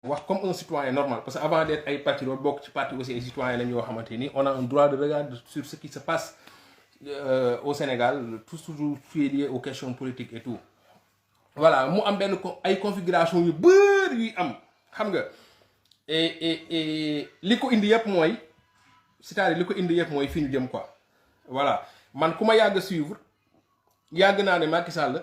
wax comme un citoyen normal parce que avant d'être ay patriote bokk ci parti aussi ay citoyen lañ yoo xamante ni on a un droit de regard sur ce qui se passe au Sénégal toujours lié aux questions politiques et tout voilà mu am benn ay configuration yu bëri yuy am xam nga et li ko indi yëpp mooy c'est-à-dire li ko indi yëpp mooy fi ñu jëm quoi voilà man ku ma yàgg suivre yàgg naa ne Macky Sall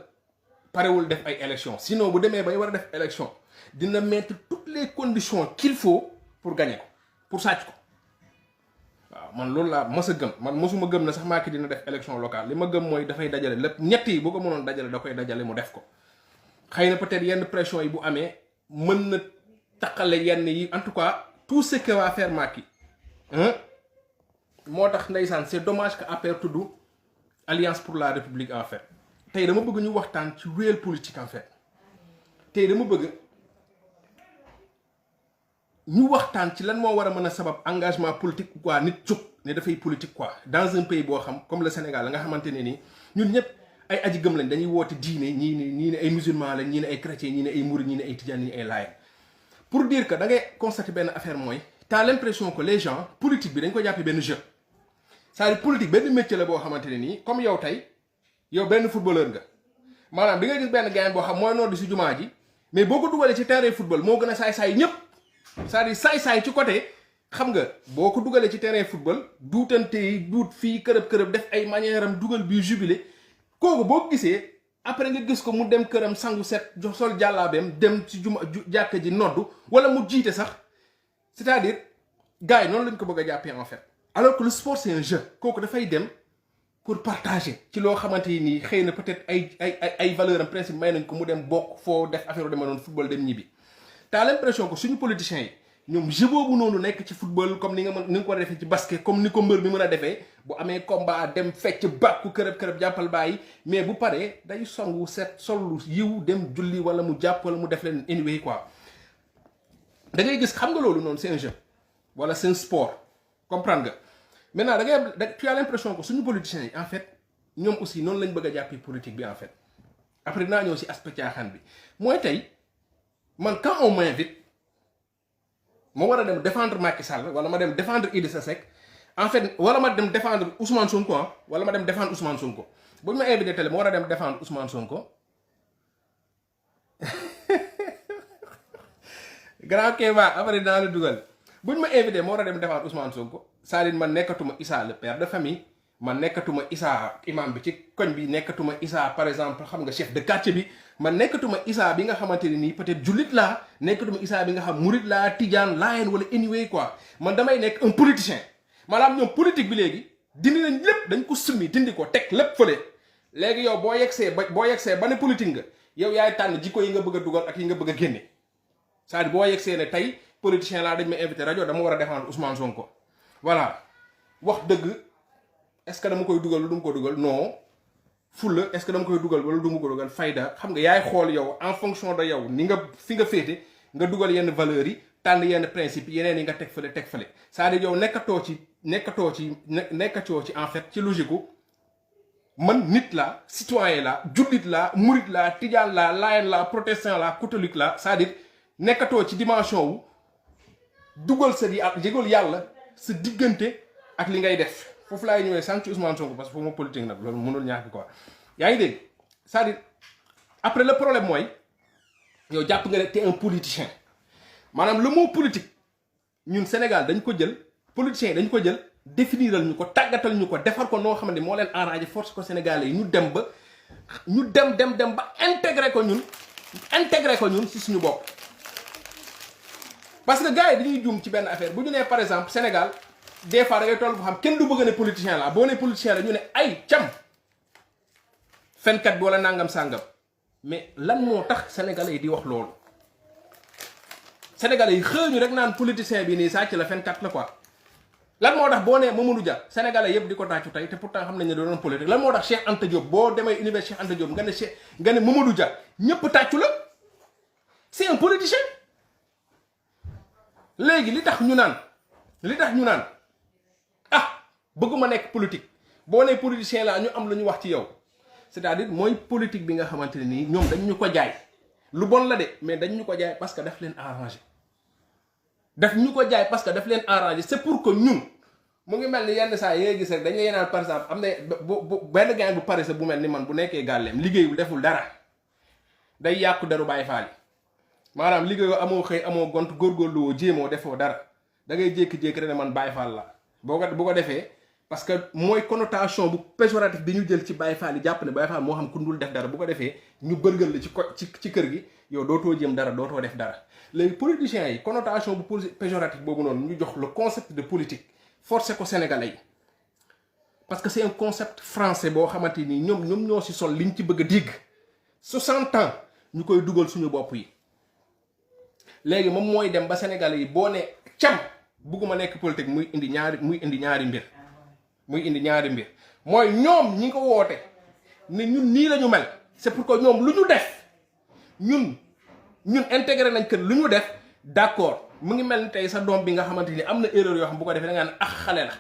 parewul def ay élections sinon bu demee bay war a def élection dina mettre toutes les conditions qu'il faut pour gagner ko pour sàcc ko waaw man loolu laa mës a gëm man mësuma gëm na sax Macky dina def élection locale li ma gëm mooy dafay dajale lépp ñett yi bu ko mënoon dajale da koy dajale mu def ko xëy na peut-être yenn pression yi bu amee mën na taqale yenn yi en tout cas tout ce que va faire Macky moo tax ndeysaan c'est dommage que APR tudd Alliance pour la République en fait tey dama bëgg ñu waxtaan ci réel politique en fait tey dama bëgg ñu waxtaan ci lan moo war a mën a sabab engagement politique quoi nit jóg ne dafay politique quoi dans un pays boo xam comme le Sénégal la nga xamante ne nii ñun ñëpp ay aji gëm lañ dañuy woote diine ñii ne ay musulman lañ ñii ne ay chrétien ñii ne ay mouride ñii ne ay tijaan ñii ne ay laayeen pour dire que da ngay constater benn affaire mooy t'as l'impression que les gens politique bi dañ ko jàppee benn jeu c'est-à-dire politique benn métier la boo xamante ne nii comme yow tey yow benn footballeur nga maanaam di nga gis benn gain boo xam mooy noonu di si jumaa ji mais boo ko dugalee ci terrain football moo gën a saay-saay ñëpp c'est-à-dire saay-saay ci côté xam nga boo ko dugalee ci terrain football duutante yi duut fii kërëb def ay manière am dugal bi jubilé kooku boo ko gisee après nga gis ko mu dem këram sangu set jox sol jàllaabeem dem ci juma jàkka ji noddu wala mu jiite sax c'est-à-dire gars yi noonu lañ ko bëgg a jàppee en fait alors que le sport c'est un jeu kooku dafay dem pour partager ci loo xamante ni xëy na peut-être ay valeur am principe may nañ ko mu dem bokk foo def affaire dema noonu football dem ñibbi t'as l'impression que suñu politiciens yi ñoom jeu boobu noonu nekk ci football comme ni nga ko defee ci basket comme ni ko mbër bi mën a defee bu amee combat dem fecc bàkku kërëb jàppal bàyyi mais bu paree day songu set sollu yiw dem julli wala mu jàpp wala mu def leen anyway quoi da ngay gis xam nga loolu noonu c'est un jeu wala c'est un sport comprendre nga maintenant tu as l'impression que suñu politiciens yi en fait ñoom aussi noonu lañ bëgg a jàppee politique bi en fait après dinaa ñëw si aspect caaxaan bi mooy tey man quand on m'invite ma war a dem défendre Macky Sall wala ma dem défendre Idrissa Seck en fait wala ma dem défendre Ousmane Sonko wala ma dem défendre Ousmane Sonko bu ñu ma invité télé ma war a dem défendre Ousmane Sonko grand Kéba après dinaa la dugal bu ñu ma invité ma war a dem défendre Ousmane Sonko c'est-à-dire man nekkatuma Issa le père de famille man nekkatuma Issa imam bi ci koñ bi nekkatuma Issa par exemple xam nga chef de quartier bi man nekkatuma Issa bi nga xamante ne nii peut-être jullit laa nekkatuma Issa bi nga xam murit laa tijaan laayeen wala anyway quoi man damay nekk un politicien maanaam ñoom politique bi léegi dindi nañ lépp dañ ko summi dindi ko teg lépp fële léegi yow boo yegsee ba ne politique nga yow yaay tànn jikko yi nga bëgg a dugal ak yi nga bëgg a génne c'est-à-dire boo yegsee ne tey politicien laa dañ ma invité rajo dama war a défendre Ousmane Sonko voilà wax dëgg est-ce que dama koy dugal lu du ma ko dugal non fulla est-ce que dama koy dugal wala du ma ko dugal fayda xam nga yaay xool yow en fonction de yow ni nga fi nga féete nga dugal yenn valeurs yi tànn yenn principes yeneen yi nga teg fële c'est-à-dire yow nekkatoo ci en fait ci logique man nit la citoyen la jullit la murit la tijaan la laayeen la protestant la catholique la c'est-à-dire nekkatoo ci dimension wu dugal sa di ak jégal yàlla sa diggante ak li ngay def foofu laay ñëwee sànq ci Ousmane Sonko parce que foofu ma politique nag loolu mënul ñàkk quoi yaa ngi dégg c'est-à-dire après le problème mooy yow jàpp nga ne t'es un politicien maanaam le mot politique ñun Sénégal dañ ko jël politiciens yi dañ ko jël définiral ñu ko tàggatal ñu ko defar ko noo xamante moo leen arrangé force ko Sénégalais yi ñu dem ba intégré ko ñun ci suñu bopp parce que gars yi dañuy juum ci benn affaire bu ñu nee par exemple Sénégal des fois da ngay toll foo xam kenn du bëgg ne politicien la boo ne politicien la ñu ne ay cam fenkat bi wala nangam sàngam mais lan moo tax sénégalais yi di wax loolu sénégalais yi xëy ñu rek naan politicien bi nii sàcc la fenkat la quoi lan moo tax boo nee Mamadou Dia sénégalais yëpp di ko tàccu tey te pourtant xam nañ ne doon politique lan moo tax Cheikh Anta Diop boo demee université Cheikh Anta Diop nga ne Mamadou Dia ñëpp tàccu la c'est un politicien léegi li tax ñu naan bëgguma nekk politique boo nee politicien la ñu am lu ñu wax ci yow c'est-à-dire mooy politique bi nga xamante ne nii ñoom dañ ñu ko jaay lu bon la de mais dañ ñu ko jaay parce que daf leen arrangé daf ñu ko jaay parce que daf leen arrangé c'est pour que ñun mu ngi mel ni yenn saa yi ngay gis rek dañ lay naan par exemple am na benn gain bu pare sa bu mel ni man bu nekkee gàlleem liggéeyul deful dara day yàqu deru Baay Faal yi maanaam liggéeyoo amoo xëy amoo gont góorgóorlu woo jéemoo defoo dara da ngay jékki-jékki rek ne man Baay Faal la bu ko defee parce que mooy connotation bu péjoratif bi ñu jël ci Baay Faal yi jàpp ne Baay Faal moo xam ku dul def dara bu ko defee ñu bërgal la ci kër gi yow dootoo jëm dara dootoo def dara léegi politiciens yi connotation bu péjoratif boobu noonu ñu jox le concept de politique forcé ko sénégalais yi parce que c'est un concept français boo xamante ni ñoom ñoo si sol liñ ci bëgg a dégg 60 ans ñu koy dugal suñu bopp yi léegi moom mooy dem ba sénégalais yi boo ne cam bugguma nekk politique muy indi ñaari mbir mooy ñoom ñi ko woote ne ñun nii la ñu mel c'est pour que ñoom lu ñu def ñun intégré nañ kër lu ñu def d'accord mu ngi mel ni tey sa doom bi nga xamante ni am na erreur yoo xam bu ko defee da nga ne xale la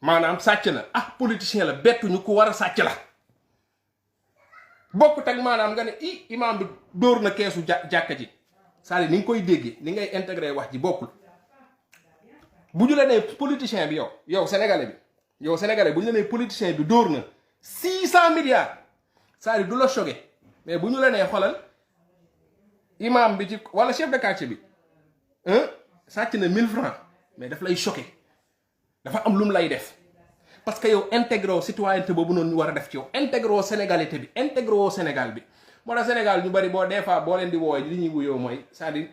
maanaam sàcc na politicien la bettuñu ku war a sàcc la bokkut ak maanaam nga ne imaam bi dóor na keesu jàkka ji c'est-à-dire ni nga koy déggee ni ngay intégré wax ji bokkul bu ñu la nee politicien bi yow sénégalais bu ñu la nee politicien bi dóor na 600 milliards c'est-à-dire du la choqué mais bu ñu la nee xoolal imam bi ci wala chef de quartier bi sàcc na 1000 francs mais daf lay choqué dafa am lu mu lay def parce que yow intégré citoyenneté boobu noonu ñu war a def ci yow intégré sénégalité bi intégré Sénégal bi moo tax Sénégal ñu bari des fois boo leen di wooye li ñuy wuyoo mooy c'est-à-dire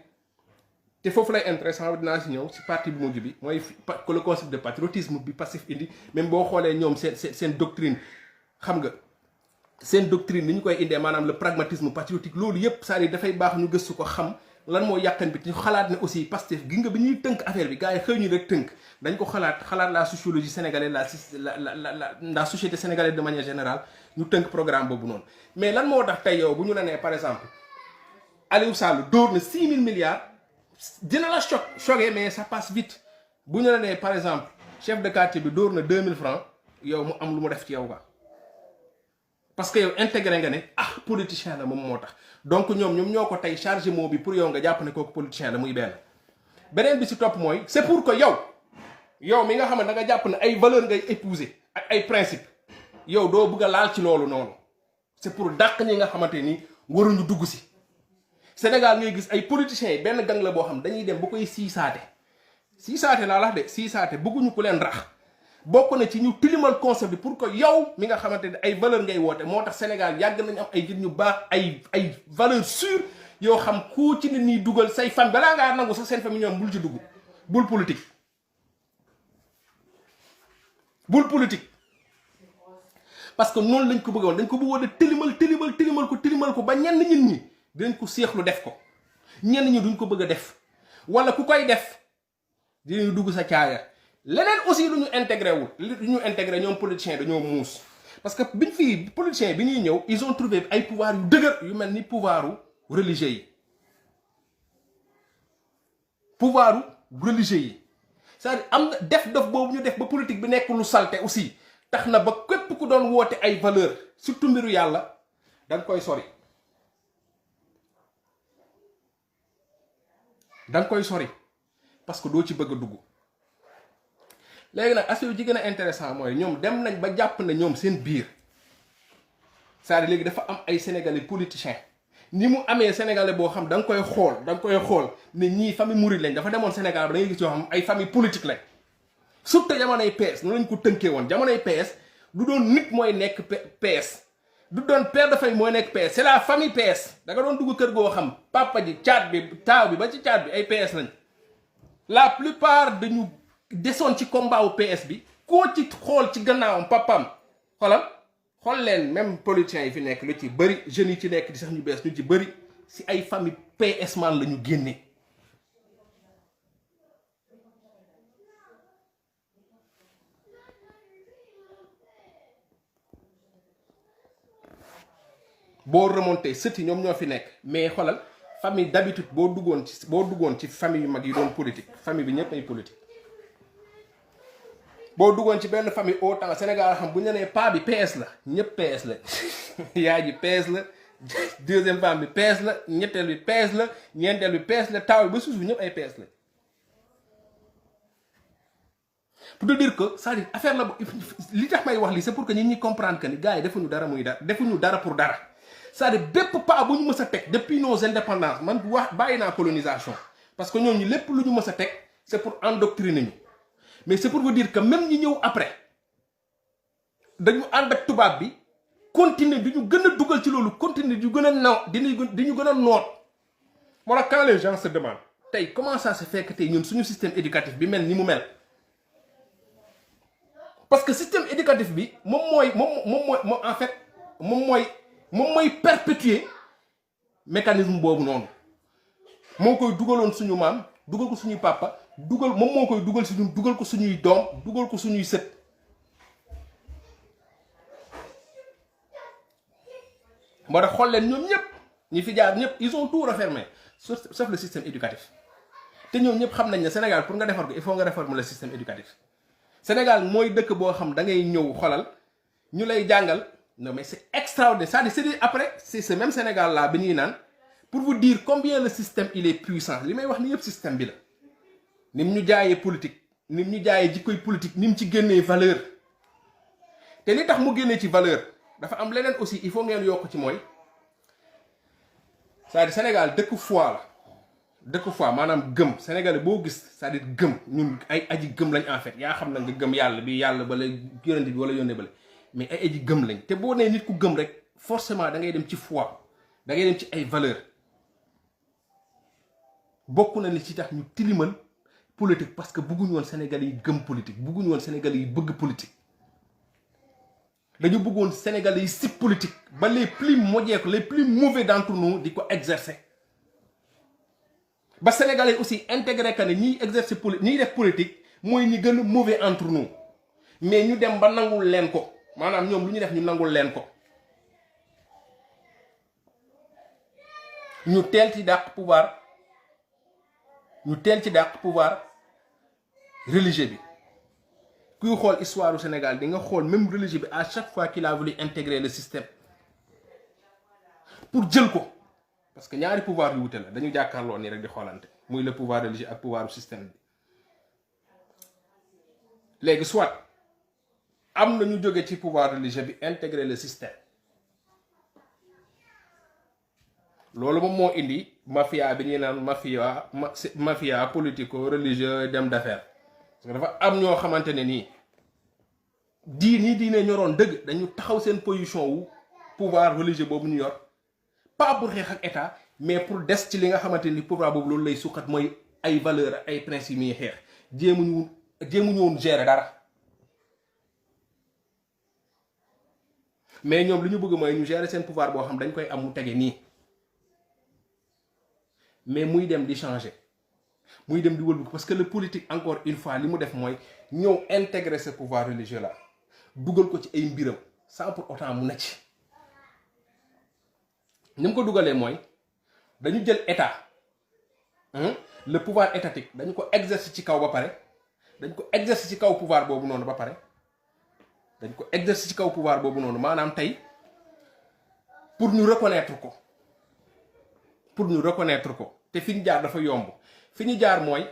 te foofu lay intéressant dinaa si ñëw si partie bu mujj bi mooy le concept de patriotisme bi passif indi même boo xoolee ñoom seen doctrine xam nga seen doctrine ni ñu koy indee maanaam le pragmatisme patriotique loolu yépp c'est-à-dire dafay baax ñu gëstu ko xam lan moo yàqan bi te ñu xalaat ne aussi Pastef gi nga bi ñuy tënk affaire bi gars yi xëy ñu rek tënk dañ ko xalaat la sociologie sénégalaise la société sénégalaise de manière générale ñu tënk programme boobu noonu mais lan moo tax tey yow bu ñu la nee par exemple Aliou Sall dóor na 6 000 milliards dina la choqué mais ça passe vite bu ñu la nee par exemple chef de quartier bi dóor na 2000 francs yow mu am lu mu def ci yow ga parce que yow intégré nga ne politicien la moom moo tax donc ñoom ñoo ko tey chargé mot bi pour yow nga jàpp ne kooku politicien la muy beneen bi si topp mooy c'est pour que yow mi nga xam ne da nga jàpp ne ay valeur ngay épouser ak ay principe yow doo bëgg a laal ci loolu noonu c'est pour dàq ñi nga xamante ni waruñu dugg si Sénégal ngay gis ay politiciens yi benn gang la boo xam dañuy dem ba koy siisaate laa lax de siisaate bëgguñu ku leen rax bokk na ci ñu tilimal concept bi pour que yow mi nga xamante ne ay valeur ngay woote moo tax Sénégal yàgg nañu am ay nit ñu baax ay valeur sûre yoo xam ku ci nit ñi dugal say fan balaa ngaa nangu sax seen famille ñoom bul ci dugg bul politique parce que noonu lañ ko bëggoon dañ ko bëggoon a tilimal ko ba ñenn nit ñi dinañ ko seexlu def ko ñenn ñi duñ ko bëgg a def wala ku koy def dinañu dugg sa caaya leneen aussi lu ñu intégré ñoom politiciens dañoo muus parce que politiciens bi ñuy ñëw ils ont trouvé ay pouvoir yu dëgër yu mel ni pouvoiru religieux yi c'est-à-dire am na dof boobu ñu def ba politique bi nekk lu salte aussi tax na ba képp ku doon woote ay valeur surtout mbiru yàlla da nga koy sori parce que doo ci bëgg a dugg léegi nag aspect ji gën a intéressant mooy ñoom dem nañ ba jàpp ne ñoom seen biir c'est-à-dire léegi dafa am ay sénégalais politiciens ni mu amee sénégalais boo xam da nga koy xool ne ñii famille mouride lañ dafa demoon Sénégal ba da ngay gis yoo xam ay famille politique lañ surtout jamonoy PS noonu lañ ko tënkee woon jamonoy PS du doon nit mooy nekk PS du doon père de famille mooy nekk PS c'est la famille PS da nga doon dugg kër goo xam papa ji caat bi taaw bi ba ci caat bi ay PS lañ la plupart dañu desoon ci combat wu PS bi koo ci xool ci gannaawam papam xool leen même politiciens yi fi nekk lu ci bëri jeunes yi ci nekk di sax ñu bees ñu ci bëri si ay famille PS man la ñu génnee boo remonté sët yi ñoom ñoo fi nekk mais xoolal famille d'habitude boo duggoon ci famille yu mag yi doon politique famille bi ñëpp ay politique boo duggoon ci benn famille autant Sénégal xam bu ñu nee paa bi PS la ñëpp PS la yaay ji PS la deuxième femme bi PS la ñetteel bi PS la ñeenteel bi PS la taaw ba suuf bi ñëpp ay PS la. pour te dire que c'est-à-dire affaire la li tax may wax lii c'est pour que nit ñi comprendre que ni gars yi defuñu dara muy dara defuñu dara pour dara c'est-à-dire bépp pas bu ñu mës a teg depuis nos indépendances man wax bàyyi naa colonisation parce que ñooñu lépp lu ñu mës a teg c'est pour endoctriner ñu mais c'est pour vous dire que même ñi ñëw après dañu ànd ak tubaab bi continuer di ñu gën a dugal ci loolu continuer di ñu gën a naw di ñu gën a noot. moo tax quand les gens se demandent tey comment ça se fait que tey ñun suñu système éducatif bi mel ni mu mel. parce que système éducatif bi moom mooy en fait moom mooy perpétuer mécanisme boobu noonu moo koy dugaloon suñu maam dugal ko suñuy papa moom moo koy dugal si ñun dugal ko suñuy doom dugal ko suñuy sët. moo tax xool leen ñoom ñëpp ñi fi jaar ñëpp ils ont tout refermé sauf le système éducatif te ñoom ñëpp xam nañ ne Sénégal pour nga defar ko il faut nga réformer le système éducatif. Sénégal mooy dëkk boo xam da ngay ñëw xolal ñu lay jàngal non mais c'est extraordinaire c'est-à-dire après c'est ce même Sénégal là bi ñuy naan pour vous dire combien le système il est puissant li may wax ni yëpp système bi la. ni mu ñu jaayee politique ni mu ñu jaayee jikkoy politique ni mu ci génnee valeur te li tax mu génnee ci valeur dafa am leneen aussi il faut ngeen yokk ci mooy c'est-à-dire Sénégal dëkk foi la. dëkk fois maanaam gëm Sénégalais boo gis c'est-à-dire gëm ñun ay aji gëm lañ en fait yaa xam na nga gëm yàlla bi yàlla bala yonent bi wala yónnee bale mais ay aji gëm lañ te boo nee nit ku gëm rek forcément da ngay dem ci foi da ngay dem ci ay valeur bokk na li ci tax ñu tilimal politique parce que bëgguñu woon Sénégalais yi gëm politique bëgguñu woon Sénégalais yi bëgg politique dañu bëggoon Sénégalais yi sib politique ba les plus médiocres les plus mauvais d'entre nous di ko exercer ba Sénégalais aussi intégré que ne ñiy exercer ñiy def politique mooy ñi gën a mauvais entre nous mais ñu dem ba nangul leen ko maanaam ñoom lu ñu def ñu nangul leen ko ñu teel ci dàq pouvoir religieux bi kuy xool histoire du Sénégal di nga xool même religieux bi à chaque fois qu'il a voulu intégrer le système pour jël ko. parce que ñaari pouvoir yu wute la dañu jàkkaarloo nii rek di xoolante muy le pouvoir religieux ak pouvoir du système bi léegi soit am na ñu jóge ci pouvoir religieux bi intégrer le système loolu moom moo indi mafia bi ñuy naan mafia politico religieux dem d'affaires parce que dafa am ñoo xamante ne nii diine ñoroon dëgg dañu taxaw seen position wu pouvoir religieux boobu ñu yor. pas pour xeex ak état mais pour des ci li nga xamante ni pouvoir boobu loolu lay suqat mooy ay valeur ay principes yi xeex jéemuñu woon gérer dara mais ñoom li ñu bëgg mooy ñu gérer seen pouvoir boo xam dañ koy am mu tege nii mais muy dem di changer muy dem di wëlbu parce que le politique encore une fois li mu def mooy ñëw intégrer ce pouvoir religieux là dugal ko ci ay mbiram sans pour autant mu necc ni mu ko dugalee mooy dañu jël état le pouvoir étatique dañu ko exercer ci kaw ba pare dañ ko exercer ci kaw pouvoir boobu noonu ba pare dañ ko exercer ci kaw pouvoir boobu noonu maanaam tey pour ñu reconnaître ko te fi ñu jaar dafa yomb fi ñu jaar mooy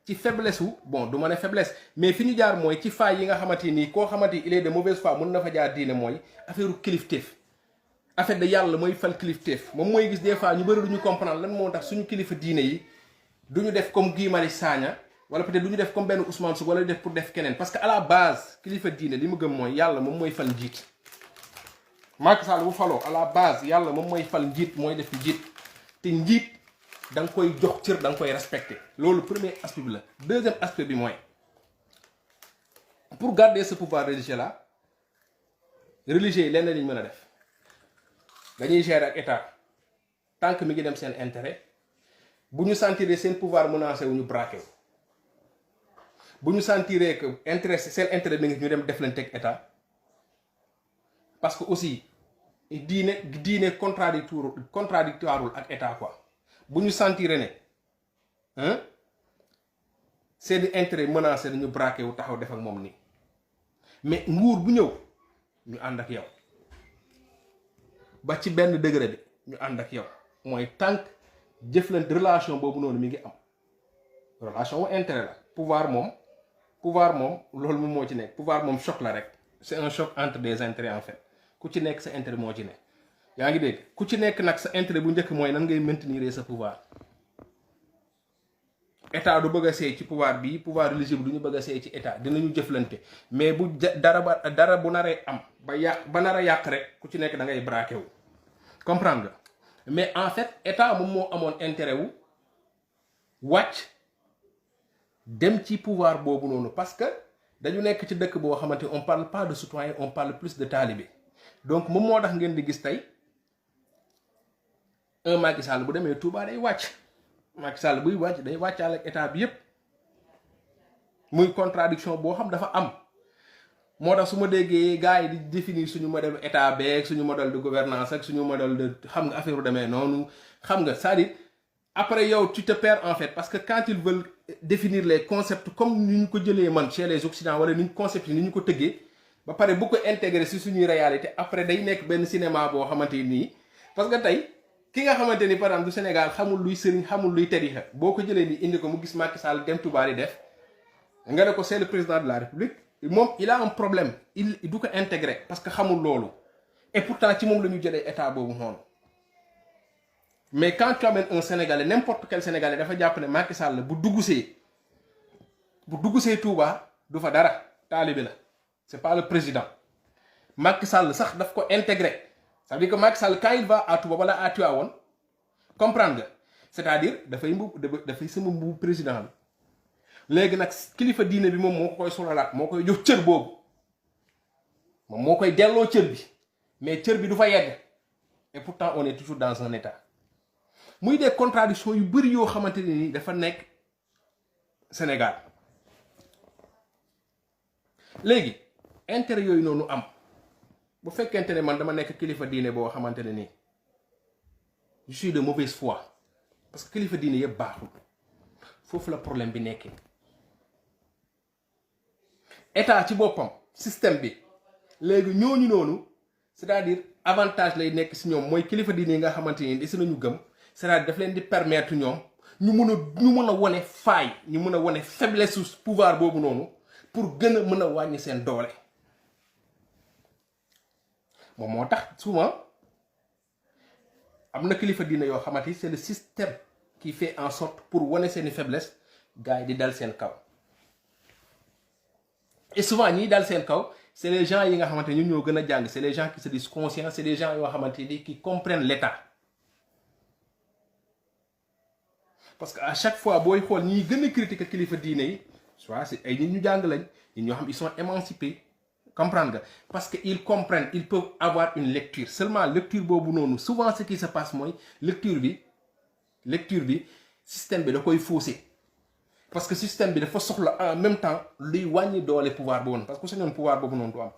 ci faiblesse wu bon du ma ne faiblesse mais fi ñu jaar mooy ci faay yi nga xamante nii koo xamante il est de mauvaise foi mën na fa jaar diine mooy affaire u kilifteef affaire de yàlla mooy fal kilifteef moom mooy gis des fois ñu bëri du ñu comprendre lan moo tax suñu kilifa diine yi du ñu def comme Guy Marius Sagna wala peut-être du ñu def comme benn Ousmane Sonko wala def pour def keneen parce que à la base kilifa diine li mu gëm mooy yàlla moom mooy fal njiit Macky Sall bu faloo à la base yàlla moom mooy fal njiit mooy def njiit te njiit da nga koy jox cër da nga koy respecter loolu premier aspect bi la. deuxième aspect bi mooy pour garder ce pouvoir religieux là religieux yi lenn lañ mën a def dañuy gérer ak état tant que mi ngi dem seen intérêt bu ñu sentiree seen pouvoir menacé wu ñu braqué wu bu ñu sentiree que intérêt seen intérêt mi ngi ñu dem def leen teg état parce que aussi diine contradictoire ak état quoi. bu ñu sentiree ne seeni intérêt menacé dañu braqué wu taxaw def ak moom nii mais nguur bu ñëw ñu ànd ak yow ba ci benn degré bi ñu ànd ak yow mooy tànk jëflante relation boobu noonu mi ngi am relation wu intérêt la pouvoir moom loolu moom moo ci nekk pouvoir moom choc la rek c'est un choc entre des intérêts en fait ku ci nekk sa intérêt moo ci nekk yaa ngi dégg ku ci nekk nag sa intérêt bu njëkk mooy nan ngay maintenir sa pouvoir état du bëgg a seey ci pouvoir bii pouvoir religieux bi du ñu bëgg a seey ci état dinañu jëflante mais bu dara bu naree am ba nar a yàq rek ku ci nekk da ngay braqué wu comprendre nga mais en fait état moom moo amoon intérêt wu wàcc dem ci pouvoir boobu noonu parce que dañu nekk ci dëkk boo xamante on parle pas de citoyen on parle plus de talibé donc moom moo tax ngeen di gis tey un Macky Sall bu demee Touba day wàcc Macky Sall buy wàcc day wàccaale ak état bi yépp muy contradiction boo xam dafa am moo tax su ma déggee gars yi di définir suñu modèle état beeg suñu modèle de gouvernance ak suñu modèle de xam nga affaire u demee noonu xam nga c'est-à-dire après yow tu te perds en fait parce que quand ils veulent définir les concepts comme ni ñu ko jëlee man chez les occidentaux wala ni ñu concept yi ni ñu ko tëggee ba pare bu ko intégrer si suñuy réalité après day nekk benn cinéma boo xamante nii parce que tey ki nga xamante ni par exemple du Sénégal xamul luy sëriñ xamul luy tarixa boo ko jëlee ni indi ko mu gis Macky Sall dem Touba di def nga ne ko c'est le président de la République moom il a un problème il du ko intégrer parce que xamul loolu et pourtant ci moom la ñu jëlee état boobu noonu mais quand tu amènes un Sénégalais n'importe quel Sénégalais dafa jàpp ne Macky Sall bu duggsee Touba du fa dara taalibe la c'est pas le président Macky Sall sax daf ko intégrer ça veut dire que Macky Sall quand il va à Touba wala à Tivaouane comprendre nga c'est-à-dire dafay sama mbubu président bi léegi nag kilifa diine bi moom moo ko koy sololaat moo koy jox cër boobu moom moo koy delloo cër bi mais cër bi du fa yegg et pourtant on est toujours dans un état muy des contradictions yu bëri yoo xamante ne ni dafa nekk Sénégal léegi intérêt yooyu noonu am bu fekkente ne man dama nekk kilifa diine boo xamante ne nii je suis de mauvaise foi parce que kilifa diine yëpp baaxul foofu la problème bi nekkee état ci boppam système bi léegi ñooñu noonu c'est-à-dire avantage lay nekk si ñoom mooy kilifa diine yi nga xamante ni di si nañu gëm c'est-à-dire daf leen di permettre ñoom ñu mën a wone faille ñu mën a wone faiblesse su pouvoir boobu noonu pour gën a mën a wàññi seen doole moom moo tax souvent am na kilifa diine yoo xamante ni c'est le système qui fait en sorte pour wane seeni faiblesse gars yi di dal seen kaw et souvent ñiy dal seen kaw c'est les gens yi nga xamante ni ñoo gën a jàng c'est les gens qui se disent conscients c'est les gens yoo xamante ni qui comprennent l'état parce que à chaque fois booy xool ñiy gën a critiquer kilifa diine yi soit c'est ay nit ñu jàng lañ nit ñoo xam ils sont émancipés comprendre nga parce que ils comprennent ils peuvent avoir une lecture seulement lecture boobu noonu souvent ce qui se passe mooy lecture bi système bi da koy fausser parce que système bi dafa soxla en même temps luy wàññi doole pouvoir boobu noonu parce que bu sañoon pouvoir boobu noonu du am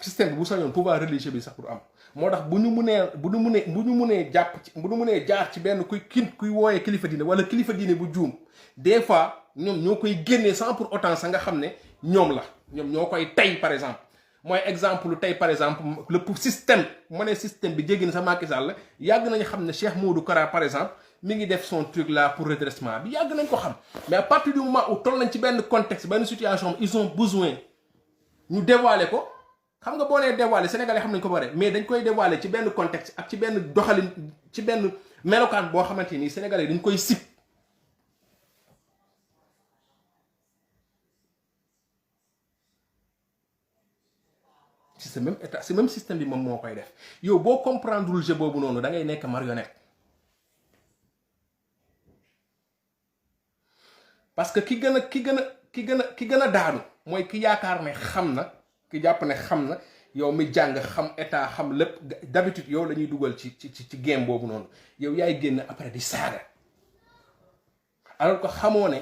système bi bu sañoon pouvoir religieux bi sax du am moo tax bu ñu mënee jaar ci benn kuy wooyee kilifa diine wala kilifa diine bu juum des fois ñoom ñoo koy génnee sans pour autant sa nga xam ne ñoom ñoo koy tey par exemple mooy exemple tey par exemple le système mu ne système bi jéggi na sa Macky Sall yàgg nañu xam ne Cheikh Modou Kara par exemple mi ngi def son truc là pour redressement bi yàgg nañ ko xam mais à partir du moment où toll nañ ci benn contexte benn situation ils ont besoin ñu dévoiler ko xam nga boo nee dévoiler sénégalais xam nañ ko bare mais dañ koy dévoiler ci benn contexte ak ci benn doxalin ci benn melokaan boo xamante ni sénégalais dañ koy sip ci ce même état ce même système bi moom moo koy def yow boo comprendre le jeu boobu noonu da ngay nekk marionnette parce que ki gën a daanu mooy ki yaakaar ne xam na ki jàpp ne xam na yow mi jàng xam état xam lépp d'habitude yow la ñuy dugal ci game boobu noonu yow yaay génn après di saaga alors que xamoo ne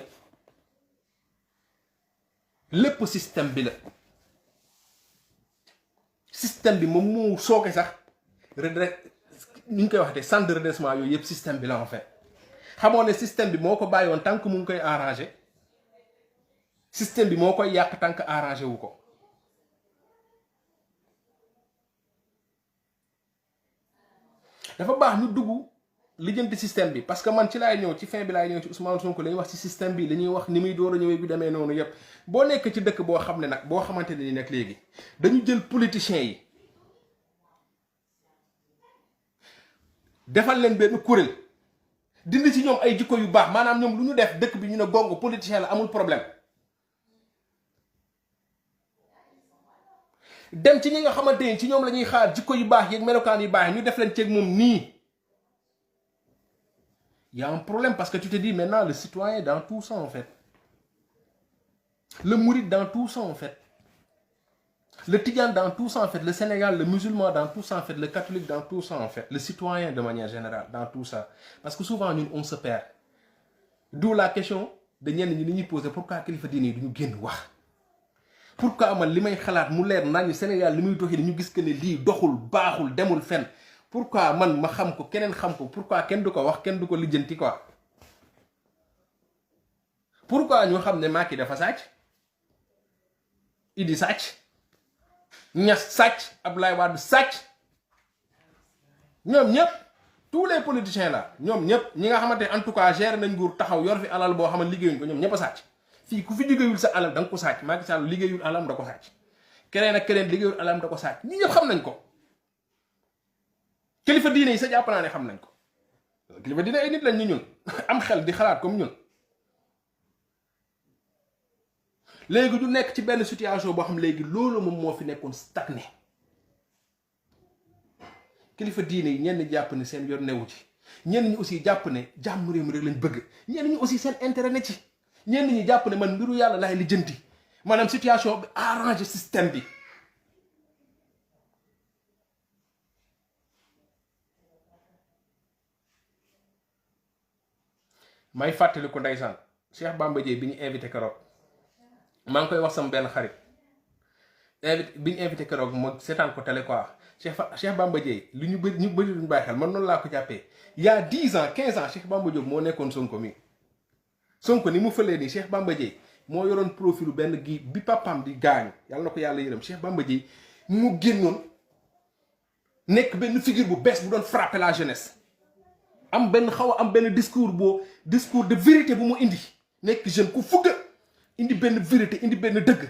lépp système bi la système bi moom moo sooke sax ni ñu koy waxatee centre de redressement yooyu yëpp système bi la en fait xamoo ne système bi moo ko bàyyi woon tant que mu ngi koy arrangé système bi moo koy yàq tant que arrangé wu ko dafa baax ñu dugg lijjanti système bi parce que man ci laay ñëw ci fin bi laay ñëw ci Ousmane Sonko la ñuy wax ci système bi la ñuy wax ni muy door a ñëwee bi demee noonu yépp boo nekk ci dëkk boo xam ne nag boo xamante ne ni nag léegi dañu jël politiciens yi defal leen benn kuréel dindi ci ñoom ay jikko yu baax maanaam ñoom lu ñu def dëkk bi ñu ne gongo politicien la amul problème dem ci ñi nga xamante ni ci ñoom la ñuy xaar jikko yu baax yeeg melokaan yu baax ñu def leen ceeg moom nii y a un problème parce que tu te dis maintenant le citoyen dans tout ça en fait le mouride dans tout ça en fait le tidjane dans tout ça en fait le Sénégal le musulman dans tout ça en fait le catholique dans tout ça en fait le citoyen de manière générale dans tout ça parce que souvent ñun on se perd d'où la question de ñenn ñi ni ñuy poser pourquoi kilifa diine yi du ñu génn wax pourquoi man li may xalaat mu leer nañu Sénégal li muy doxee ñu gis que ne lii doxul baaxul demul fenn pourquoi man ma xam ko keneen xam ko pourquoi kenn du ko wax kenn du ko lijjanti quoi pourquoi ñu xam ne Macky dafa sàcc Idi sàcc Niass sàcc Abdoulaye Wade sàcc ñoom ñëpp tous les politiciens là ñoom ñëpp ñi nga xamante en tout cas géré nañ nguur taxaw yor fi alal boo xam ne liggéeyuñ ko ñoom ñëpp a sàcc fii ku fi liggéeyul sa alal da nga ko sàcc Macky Sall liggéeyul alam da ko sàcc keneen ak keneen liggéeyul alam da ko sàcc ñi ñëpp xam nañ ko kilifa diine yi sa jàpp naa ne xam nañ ko kilifa diine ay nit lañ ñu ñun am xel di xalaat comme ñun léegi du nekk ci benn situation boo xam léegi loolu moom moo fi nekkoon stagné kilifa diine yi ñenn jàpp ne seen yoon newu ci ñenn ñi aussi jàpp ne jàmm réew mi rek lañ bëgg ñenn ñi aussi seen intérêt ne ci ñenn ñi jàpp ne man mbiru yàlla laay lijjanti maanaam situation bi arranger système bi may fàttali ko ndeysaan Cheikh Bamba Dièye bi ñu invité keroog maa ngi koy wax sama benn xarit bi ñu invité keroog ma seetaan ko télé quoi Cheikh Bamba Dièye li ñu bëri duñu bàyyi xel man noonu laa ko jàppee il y a 10 ans 15 ans Cheikh Bamba Diop moo nekkoon Sonko mi Sonko ni mu fëlee nii Cheikh Bamba Dièye moo yoroon profilu benn gi bi papam di gaañu yàlla na ko yàlla yërëm Cheikh Bamba Dièye mu génnoon nekk benn figure bu bees bu doon frapper la jeunesse am benn xaw a am benn discours de vérité bu mu indi nekk jeune ku fugga indi benn vérité indi benn dëgg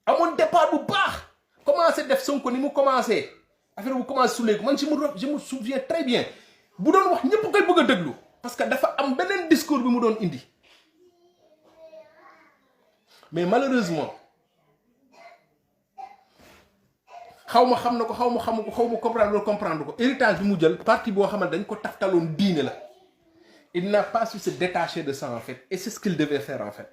amoon départ bu baax commencé def Sonko ni mu commencé affaire bu commencé suleeku man je me souviens très bien bu doon wax ñëpp koy bëgg a déglu parce que dafa am beneen discours bi mu doon indi mais malheureusement xaw ma xam na ko xaw ma xamu ko xaw ma comprendre ko héritage bi mu jël parti boo xamante dañ ko taftaloon diine la il n'a pas su se détacher de ça en fait et c'est ce qu'il devait faire en fait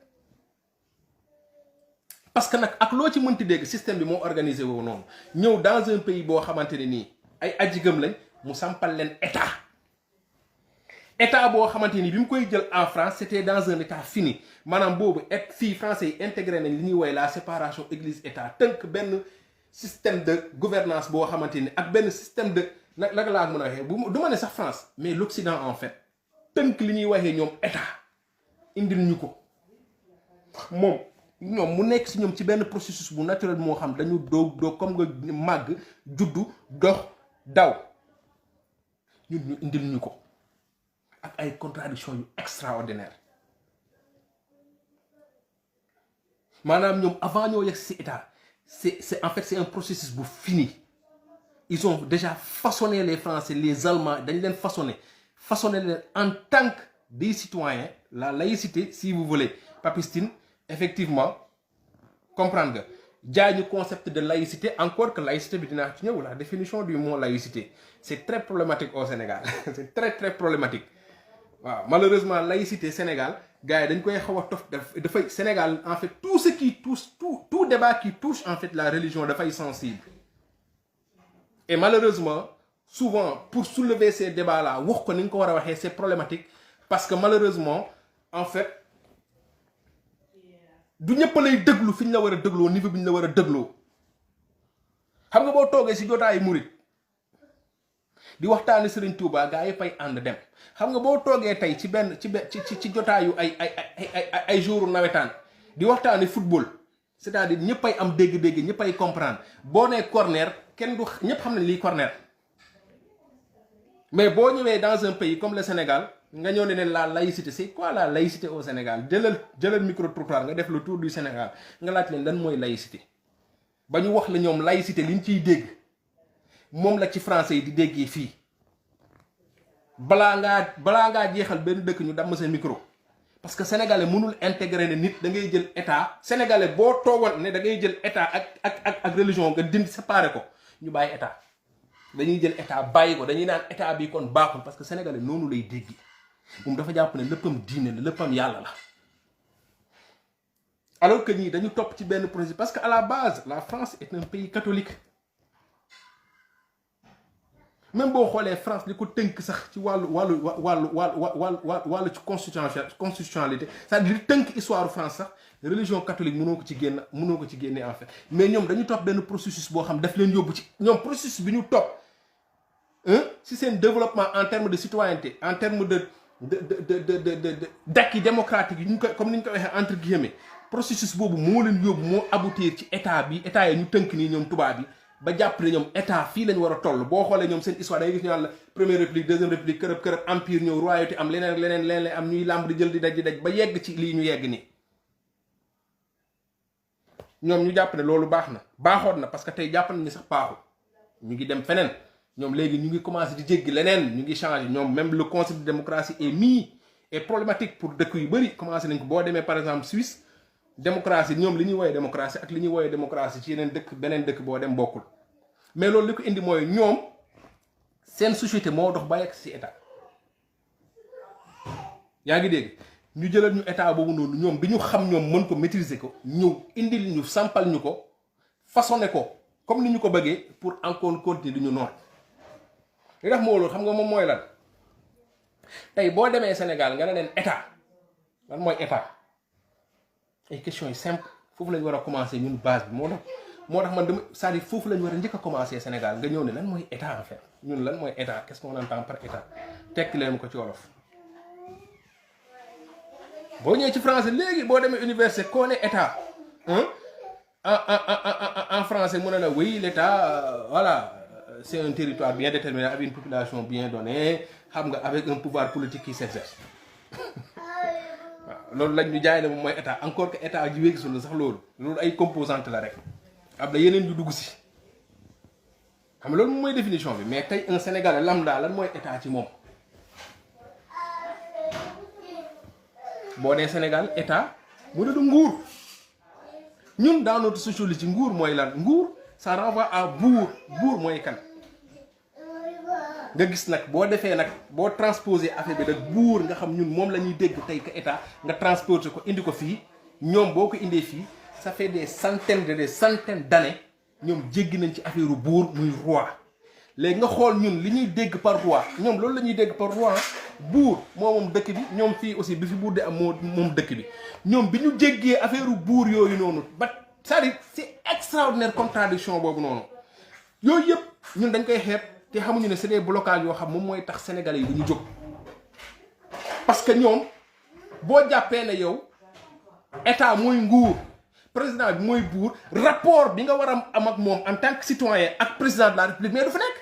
parce que nag ak loo ci mënti dégg système bi moo organisé woo noonu ñëw dans un pays boo xamante ne nii ay ajigam lañ mu sampal leen état boo xamante ni bi mu koy jël en France c'était dans un état fini maanaam boobu fii français yi intégré nañ li ñuy woy la séparation église état tënk benn système de gouvernance boo xamante ni ak benn système de nag laa mën a waxee bu du ma ne sax France mais l'Occident en fait tënk li ñuy waxee ñoom état indil ñu ko moom ñoom mu nekk si ñoom ci benn processus bu naturel moo xam dañu doog comme nga màgg juddu dox daw ñun ñu indil ñu ko ak ay contradictions yu extraordinaire maanaam ñoom avant ñoo yegg si état c'est en fait c'est un processus bu fini ils ont déjà façonné les Français les Allemands dañ leen façonné leen en tant que des citoyens la laïcité si vous voulez Papistine effectivement comprendre nga jaay ñu concept de laïcité encore que laïcité bi dinaa ci ñëw la définition du mot laïcité c'est très problématique au Sénégal c'est très problématique waaw malheureusement laïcité Sénégal gars yi dañ koy xaw a tof dafay Sénégal en fait tout ce qui touche tout débat qui touche en fait la religion dafay sensible et malheureusement souvent pour soulever ces débats là wax ko ni nga ko war a waxee c'est problématique parce que malheureusement en fait du ñëpp lay déglu fi ñu la war a dégloo niveau bi ñu la war a dégloo xam nga boo toogee si jotaayu murit di waxtaani Serigne Touba gaa yi fay ànd dem xam nga boo toogee tey ci jotaayu ay jouru nawetaan di waxtaani football c'est-à-dire ñëppay am dégg-dégg ñëppay comprendre boo nee corner kenn du ñëpp xam nañ lii corner mais boo ñëwee dans un pays comme le Sénégal nga ñëw ne la laïcité c'est quoi la laïcité au Sénégal jëlal micro-trottoir nga def le tour du Sénégal nga laaj leen lan mooy laïcité ba ñu wax la ñoom laïcité liñ ciy dégg moom la ci français yi di déggee fii balaa ngaa jeexal benn dëkk ñu damm sa micro parce que sénégalais mënul intégrer ne nit da ngay jël état sénégalais boo toogoon ne da ngay jël état ak religion nga dindi séparé ko ñu bàyyi état dañuy jël état bàyyi ko dañuy naan état bi kon baaxul parce que sénégalais noonu lay dégg moom dafa jàpp ne léppam diine la léppam yàlla la alors que ñii dañu topp ci benn projet parce que à la base la France est un pays catholique même boo xoolee France li ko tënk sax ci wàllu ci constitutionnalité c'est-à-dire li tënk histoire France sax religion catholique mënoo ko ci génne en fait mais ñoom dañu topp benn processus boo xam daf leen yóbbu ci ñoom processus bi ñu topp si seen développement en termes de citoyenneté en termes d'acquis démocratique yi ñu ko comme ni ñu ko waxee entre guillemets processus boobu moo leen yóbbu moo aboutir ci état yi ñu tënk nii ñoom tubaab bi ba jàpp ne ñoom état fii lañ war a toll boo xoolee ñoom seen histoire da ngay gis ñu naan la première république deuxième république kërëb empire ñëw royauté am leneen am ñuy làmb di jël di daj ba yegg ci lii ñu yegg nii ñoom ñu jàpp ne loolu baaxoon na parce que tey jàpp nañ ni sax baaxul ñu ngi dem feneen ñoom léegi ñu ngi commencé di jéggi leneen ñu ngi changé ñoom même le concept de démocratie est problématique pour dëkk yu bëri commencé nañ ko boo demee par exemple Suisse démocratie ñoom li ñuy woowee démocratie ak li ñuy woowee démocratie ci yeneen dëkk beneen dëkk boo dem bokkul mais loolu li ko indi mooy ñoom seen société moo dox ba yegg ci état yaa ngi dégg ñu jëlal ñu état boobu noonu ñoom bi ñu xam ñoom mën ko maîtriser ko ñëw indil ñu sampal ñu ko façonné ko comme ni ñu ko bëggee pour encore continuer di ñu noot li tax moo loolu xam nga moom mooy lan tey boo demee Sénégal nga ne leen état lan mooy état ay questions yi simple foofu lañ war a commencer ñun base bi moo tax man dama c'est-à-dire foofu lañ war a njëkk a commencer Sénégal nga ñëw ne lan mooy état en fait ñun lan mooy état qu'est-ce qu'on entend par état tekki leen ko ci wolof boo ñëwee ci français léegi boo demee université koo ne état en français mu ne la oui l'état voilà c'est un territoire bien déterminé avec une population bien donnée xam nga avec un pouvoir politique qui s'exerce waaw loolu lañ ñu jaay ne moom mooy état encore que état ji wéegi suñu sax loolu ay composante la rek am na yeneen yu dugg si xam nga loolu moom mooy définition bi mais tey un Sénégalais lambda lan mooy état ci moom boo nee Sénégal état mu ne du nguur ñun dans notre sociologie nguur mooy lan nguur ça renvoie à buur mooy kan nga gis nag boo defee nag boo transposé affaire bi nag buur nga xam ñun moom la ñuy dégg tey que état nga transposé ko indi ko fii ñoom boo ko indee fii ça fait des centaines d'années ñoom jéggi nañ ci affaire buur muy roi léegi nga xool ñun li ñuy dégg par roi ñoom loolu la ñuy dégg par roi buur moom dëkk bi ñoom fii aussi bi fi buur di am moom dëkk bi ñoom bi ñu jéggee affaire buur yooyu noonu ba c'est-à-dire c'est extraordinaire contradiction boobu noonu yooyu yëpp ñun dañ koy xeeb te xamuñu ne c'est des blocages yoo xam moom mooy tax sénégalais yi du ñu jóg parce que ñoom boo jàppee ne yow état mooy nguur président bi mooy buur rapport bi nga war a am ak moom en tant que citoyen ak président de la république mais du fa nekk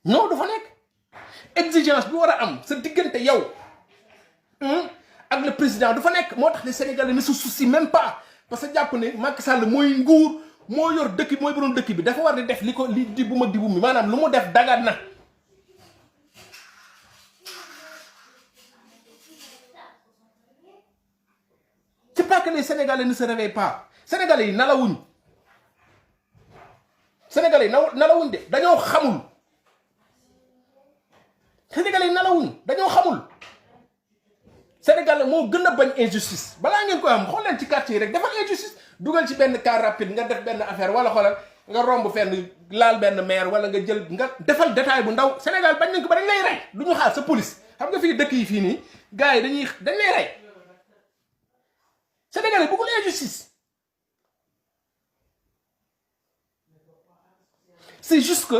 non du fa nekk exigence bi war a am sa diggante yow ak le président du fa nekk moo tax les sénégalais ne se soucient même pas parce que jàpp ne Macky Sall mooy nguur moo yor dëkk bi mooy borom dëkk bi dafa war di def li ko li di bu ma di bu mi maanaam lu mu def dagat na c'est pas que les sénégalais ne se réveillent pas sénégalais yi nalawuñ sénégalais yi nalawuñ de dañoo xamul sénégalais yi nalawuñ dañoo xamul sénégalais moo gën a bañ injustice balaa ngeen koy am xool leen ci quartier yi rek defal injustice dugal ci benn car rapide nga def benn affaire wala xoolal nga romb fenn laal benn maire wala nga jël nga defal détail bu ndaw Sénégal bañ nañ ko ba dañ lay rey du ñu xaar sa police xam nga fii dëkk yi fii nii gars yi dañ lay rey sénégalais bëggul injustice c'est juste que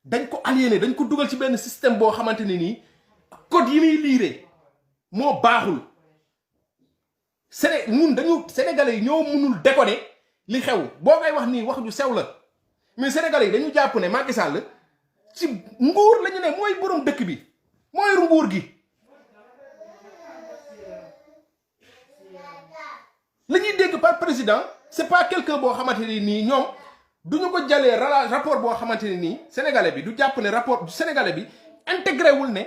dañ ko aliéné dañ ko dugal ci benn système boo xamante ne nii code yi muy liiree moo baaxul ñun dañu sénégalais yi ñoo mënul décoder li xew boo koy wax nii wax ju sew la mais sénégalais yi dañu jàpp ne Macky Sall ci nguur la ñu ne mooy borom dëkk bi mooy nguur gi la ñuy dégg par président c'est pas quelqu'un boo xamante ni nii ñoom duñu ko jàllee rapport boo xamante ne nii sénégalais bi du jàpp ne rapport sénégalais bi intégré wul ne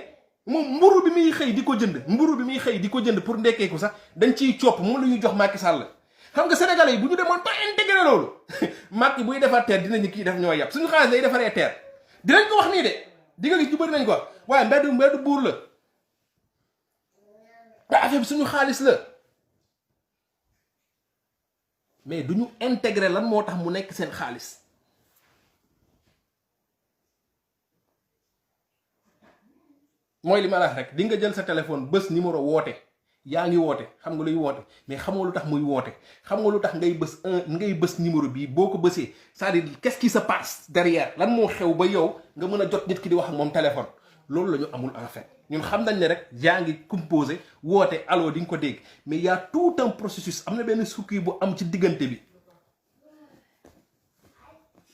moom mburu bi muy xëy di ko jënd mburu bi muy xëy di ko jënd pour ndekkeeku sax dañ ciy copp moom la ñuy jox Macky Sall xam nga sénégalais yi bu ñu demoon ba intégré loolu Macky buy defar terre dinañu kii def ñoo yàpp suñu xaalis lay defaree terre dinañ ko wax nii de di nga gis ñu bëri nañ ko waaye mbeddu buur la ba affaire bi suñu xaalis la mais duñu intégré lan moo tax mu nekk seen xaalis mooy li ma la wax rek di nga jël sa téléphone bës numéro woote yaa ngi woote xam nga luy woote mais xamoo lu tax muy woote xam nga lu tax ngay bës numéro bii boo ko bësee c'est-à-dire qu'est-ce qui se passe derrière lan moo xew ba yow nga mën a jot nit ki di wax ak moom téléphone loolu la ñu amul en fait ñun xam nañ ne rek yaa ngi composé woote allo di nga ko dégg mais y a tout un processus am na benn circuit bu am ci diggante bi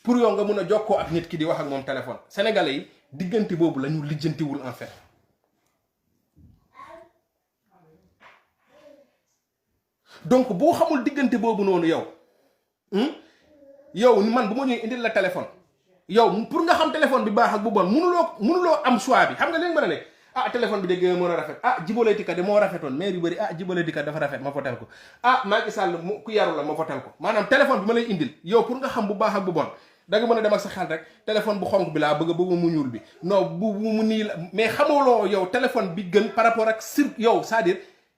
pour yow nga mën a jokkoo ak nit ki di wax ak moom téléphone sénégalais yi diggante boobu la ñu lijjantiwul en fait. donc boo xamul diggante boobu noonu yow man bu ma ñëwee indil la téléphone yow pour nga xam téléphone bi baax ak bu bon mënuloo am choix bi xam nga li nga mën a nekk téléphone bi dégg nga mën a rafet Djibo Ka de moo rafetoon maire yu bëri Djibo Ka dafa rafet ma fotel ko Macky Sall ku yaru la ma fotel ko maanaam téléphone bi ma lay indil yow pour nga xam bu baax ak bu bon da nga mën a dem ak sa xel rek téléphone bu xonk bi laa bëgg mu ñuul bi non bu mu nii la mais xamuloo yow téléphone bi gën par rapport ak yow c'est-à-dire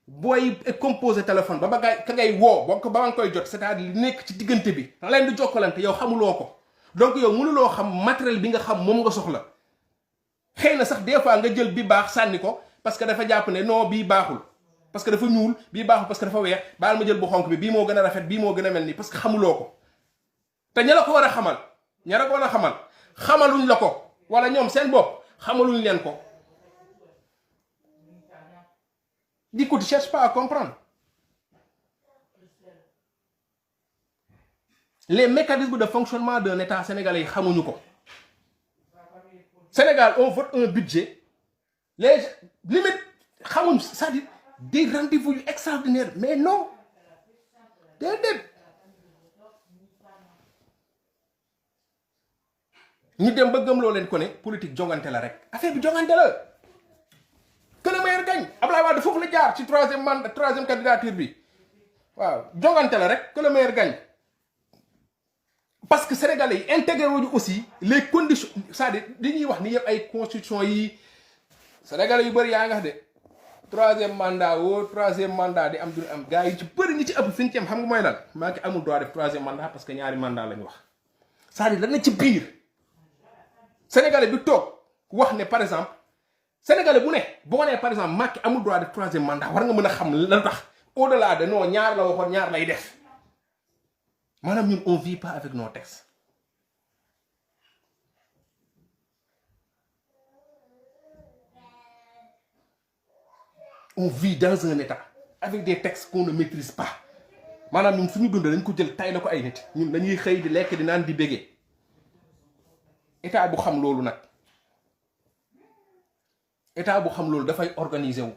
booy composé téléphone ba ka ngay woo ba nga koy jot c'est-à-dire li nekk ci diggante bi da leen di jokkalante yow xamuloo ko donc yow mënuloo xam matériel bi nga xam moom nga soxla xëy na sax des fois nga jël bi baax sànni ko parce que dafa jàpp ne non bii baaxul parce que dafa ñuul bii baaxul parce que dafa weex baal ma jël bu xonk bi bii moo gën a rafet bii moo gën a mel nii parce que xamuloo ko te ña la ko war a xamal ña la ko war a xamal xamaluñ la ko wala ñoom seen bopp xamaluñ leen ko. Du coup, tu ne cherches pas à comprendre. Les mécanismes de fonctionnement d'un État sénégalais, xamuñu ko. Sénégal, on vote un budget. Les limites, c'est-à-dire des rendez-vous extraordinaires. Mais non. Ñu dem ba gëm loo leen ko ne politique jongante la rek. Affaire bi jongante la. Que le meilleur gagne Abdoulaye Wade foofu la jaar ci troisième candidature bi waaw jongante la rek que le meilleur gagne parce que sénégalais yi intégré wuñu aussi les conditions c'est-à-dire li ñuy wax ni yëpp ay constitution yi sénégalais yu bëri yaa nga wax de troisième mandat di am du am gars yi ci bëri ñi ci ëpp fi ñu ci am xam nga mooy lan maa ngi amul droit def troisième mandat parce que ñaari mandat lañu wax c'est-à-dire lan na ci biir sénégalais bi toog wax ne par exemple sénégalais bu ne boo nee par exemple Macky amul droit de troisième mandat war nga mën a xam lan tax au delà de non ñaar la waxoon ñaar lay def maanaam ñun on vit pas avec nos textes on vit dans un état avec des textes qu'on ne maîtrise pas maanaam ñun suñu dund dañ ko jël tay la ko ay nit ñun dañuy xëy di lekk di naan di bégee état bu xam loolu nag état bu xam loolu dafay organiser wu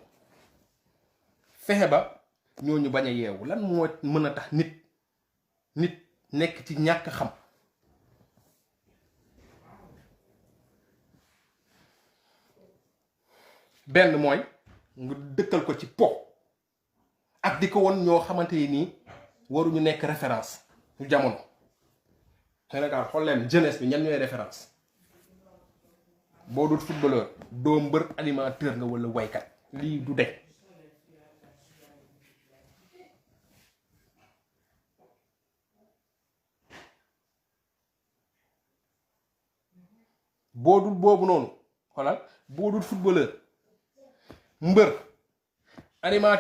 fexe ba ñooñu bañ a yeewu lan moo mën a tax nit nekk ci ñàkk xam benn mooy nga dëkkal ko ci po ak di ko won ñoo xamante nii waruñu nekk référence ñu jamono Sénégal xool leen jeunesse bi ñan ñooy référence boo dul footballeur doo mbër animateur nga wala waykat lii du deñ boo dul boobu noonu xoolal boo dul footballeur mbër animateur